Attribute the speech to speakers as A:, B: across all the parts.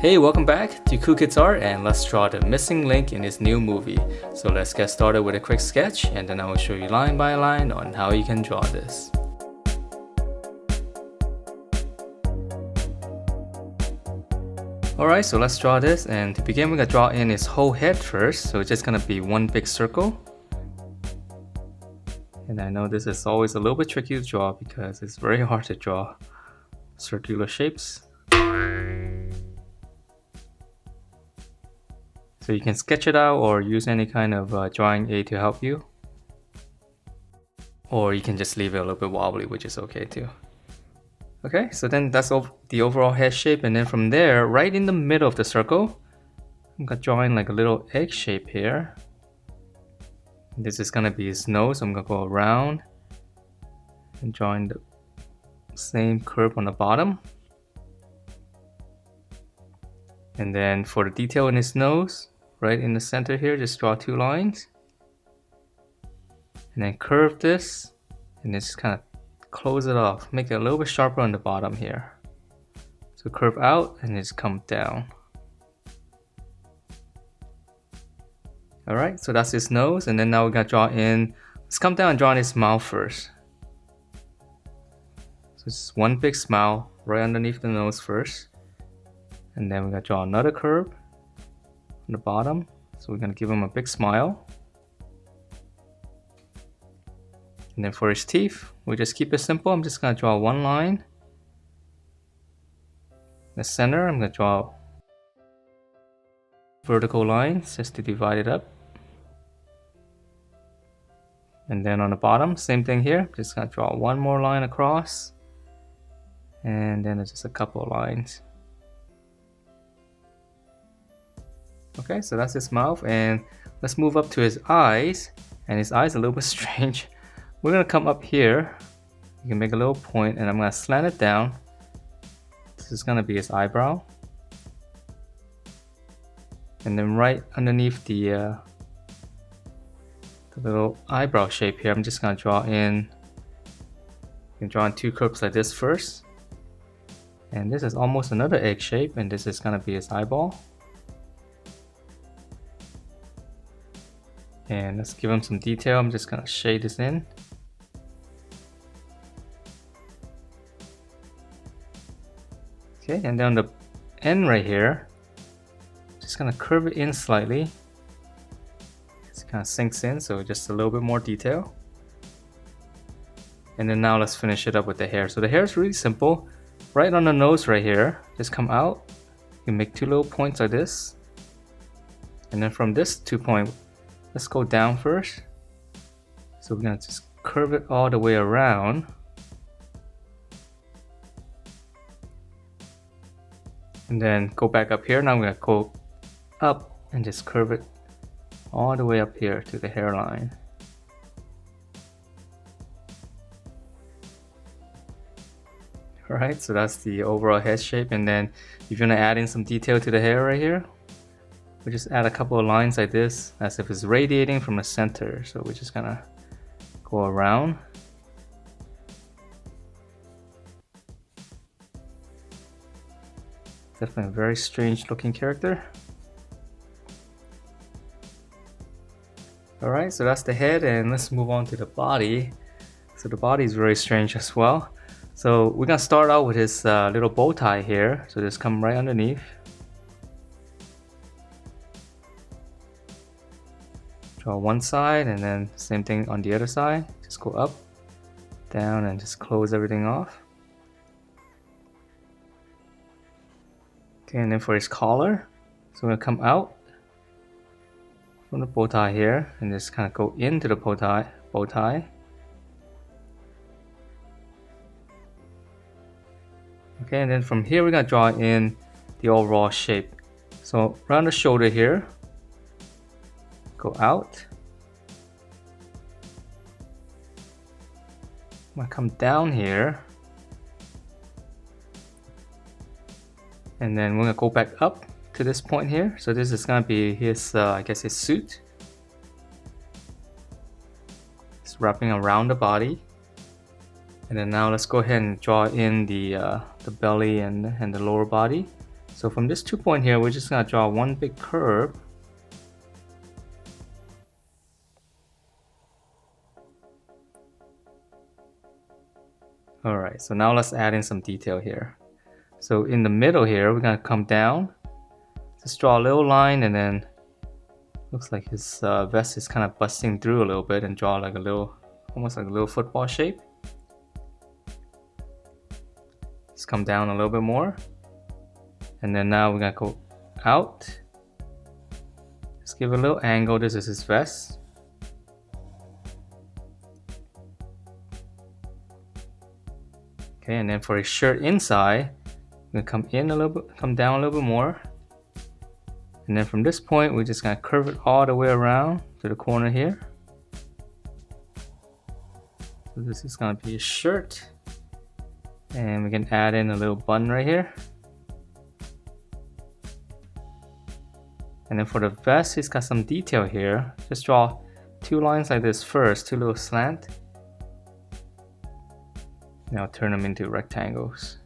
A: Hey, welcome back to Cool Kids Art, and let's draw the missing link in his new movie. So let's get started with a quick sketch, and then I will show you line by line on how you can draw this. Alright, so let's draw this, and to begin we're gonna draw in his whole head first, so it's just gonna be one big circle. And I know this is always a little bit tricky to draw because it's very hard to draw circular shapes. So you can sketch it out or use any kind of drawing aid to help you. Or you can just leave it a little bit wobbly, which is okay too. Okay, so then that's the overall head shape, and then from there, right in the middle of the circle, I'm gonna draw in like a little egg shape here. This is gonna be his nose, so I'm gonna go around and draw in the same curve on the bottom. And then for the detail in his nose, right in the center here, just draw two lines. And then curve this, and just kind of close it off. Make it a little bit sharper on the bottom here. So curve out and just come down. Alright, so that's his nose, and then now we're gonna draw in, let's come down and draw in his mouth first. So it's one big smile right underneath the nose first. And then we're gonna draw another curve on the bottom. So we're gonna give him a big smile. And then for his teeth, we just keep it simple. I'm just gonna draw one line. In the center, I'm gonna draw vertical lines just to divide it up. And then on the bottom, same thing here. Just gonna draw one more line across. And then just a couple of lines. Okay, so that's his mouth, and let's move up to his eyes. And his eyes are a little bit strange. We're gonna come up here. You can make a little point, and I'm gonna slant it down. This is gonna be his eyebrow. And then right underneath the little eyebrow shape here, I'm just gonna draw in. You can draw in two curves like this first. And this is almost another egg shape, and this is gonna be his eyeball. And let's give him some detail. I'm just gonna shade this in. Okay, and then on the end right here, just gonna curve it in slightly. It kind of sinks in, so just a little bit more detail. And then now let's finish it up with the hair. So the hair is really simple. Right on the nose right here, just come out. You can make two little points like this. And then from this 2-point, let's go down first. So we're gonna just curve it all the way around. And then go back up here. Now I'm gonna go up and just curve it all the way up here to the hairline. Alright, so that's the overall head shape. And then if you want to add in some detail to the hair right here, we just add a couple of lines like this as if it's radiating from the center. So we're just gonna go around. Definitely a very strange looking character. Alright, so that's the head, and let's move on to the body. So the body is very strange as well. So we're gonna start out with his little bow tie here. So just come right underneath. Draw one side, and then same thing on the other side. Just go up, down, and just close everything off. Okay, and then for his collar, so we're gonna come out from the bow tie here and just kind of go into the bow tie. Okay, and then from here we're gonna draw in the overall shape. So around the shoulder here, go out. I'm gonna come down here. And then we're gonna go back up to this point here. So this is gonna be his, I guess his suit. It's wrapping around the body. And then now let's go ahead and draw in the belly and the lower body. So from this 2 point here, we're just gonna draw one big curve. Alright, so now let's add in some detail here. So in the middle here, we're gonna come down, just draw a little line, and then looks like his vest is kind of busting through a little bit, and draw like a little, almost like a little football shape. Just come down a little bit more, and then now we're gonna go out. Just give a little angle. This is his vest. Okay, and then for his shirt inside, I'm gonna come in a little bit, come down a little bit more. And then from this point, we're just gonna curve it all the way around to the corner here. So this is gonna be his shirt. And we can add in a little button right here. And then for the vest, he's got some detail here. Just draw 2 lines like this first, 2 little slant. Now turn them into rectangles.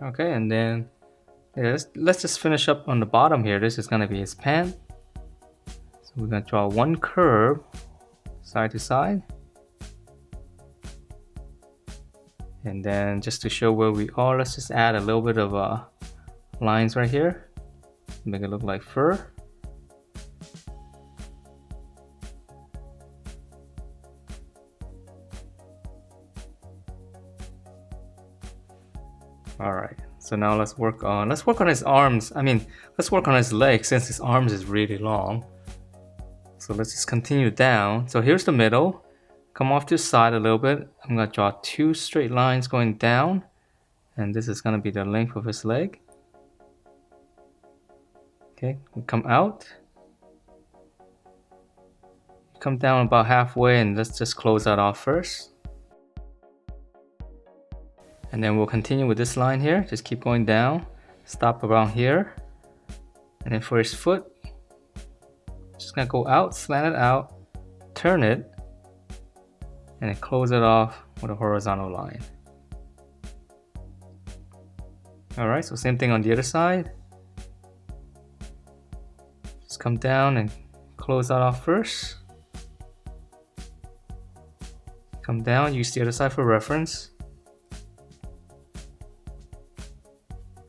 A: Okay, and then let's just finish up on the bottom here. This is gonna be his pant. So we're gonna draw one curve side to side. And then just to show where we are, let's just add a little bit of lines right here. Make it look like fur. Alright, so now let's work on his arms. Let's work on his legs since his arms is really long. So let's just continue down. So here's the middle. Come off to the side a little bit. I'm gonna draw 2 straight lines going down, and this is gonna be the length of his leg. Okay, we come out. Come down about halfway, and let's just close that off first. And then we'll continue with this line here. Just keep going down. Stop around here. And then for his foot, just gonna go out, slant it out, turn it, and then close it off with a horizontal line. Alright, so same thing on the other side. Just come down and close that off first. Come down, use the other side for reference.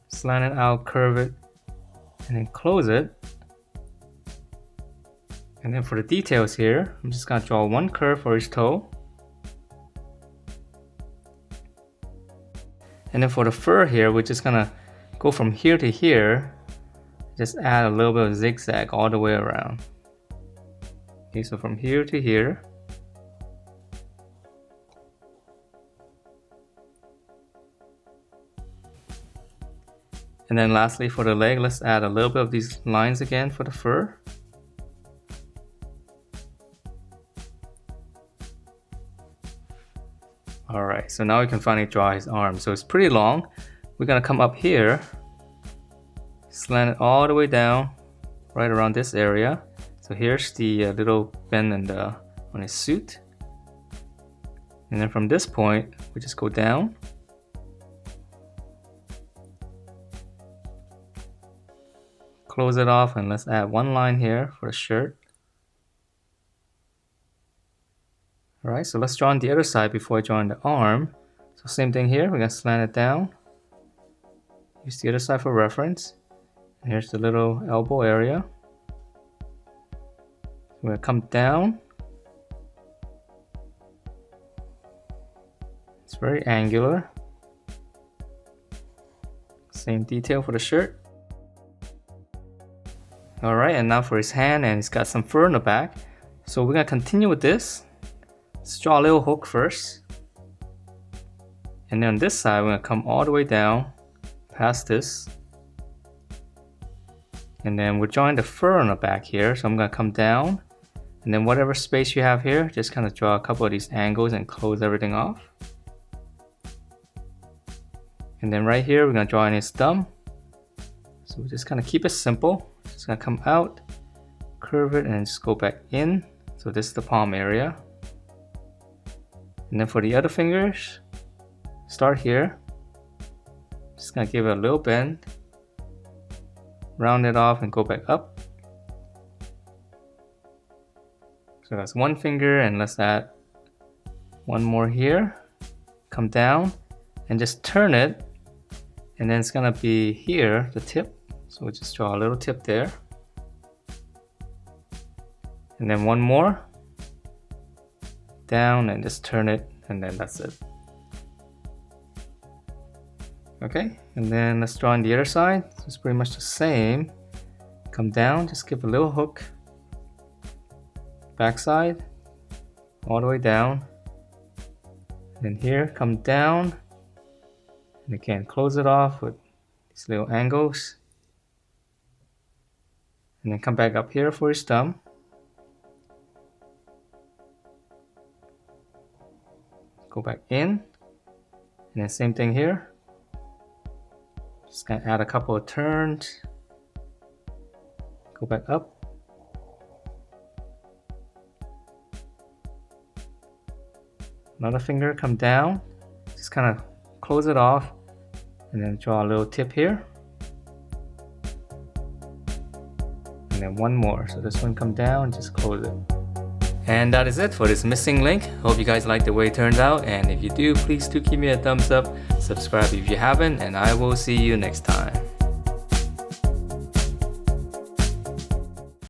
A: Slant it out, curve it, and then close it. And then for the details here, I'm just gonna draw one curve for his toe. And then for the fur here, we're just gonna go from here to here. Just add a little bit of zigzag all the way around. Okay, so from here to here. And then lastly for the leg, let's add a little bit of these lines again for the fur. Alright, so now we can finally draw his arm. So it's pretty long. We're gonna come up here, slant it all the way down, right around this area. So here's the little bend on his suit. And then from this point, we just go down. Close it off, and let's add one line here for the shirt. Alright, so let's draw on the other side before I draw on the arm. So same thing here, we're gonna slant it down. Use the other side for reference. And here's the little elbow area. We're gonna come down. It's very angular. Same detail for the shirt. Alright, and now for his hand, and he's got some fur in the back. So we're gonna continue with this. Let's draw a little hook first. And then on this side, we're gonna come all the way down, past this. And then we're drawing the fur on the back here, so I'm gonna come down. And then whatever space you have here, just kind of draw a couple of these angles and close everything off. And then right here, we're gonna draw in his thumb. So we just kind of keep it simple. Just gonna come out, curve it, and just go back in. So this is the palm area. And then for the other fingers, start here. Just gonna give it a little bend, round it off and go back up. So that's one finger, and let's add one more here. Come down and just turn it, and then it's gonna be here, the tip. So we'll just draw a little tip there. And then one more. Down and just turn it, and then that's it. Okay, and then let's draw on the other side. So it's pretty much the same. Come down, just give a little hook. Back side, all the way down. And here, come down. And again, close it off with these little angles. And then come back up here for his thumb. Go back in. And then same thing here. Just gonna add a couple of turns. Go back up. Another finger, come down. Just kind of close it off. And then draw a little tip here. And then one more. So this one come down, just close it. And that is it for this missing link. Hope you guys like the way it turns out. And if you do, please do give me a thumbs up. Subscribe if you haven't. And I will see you next time.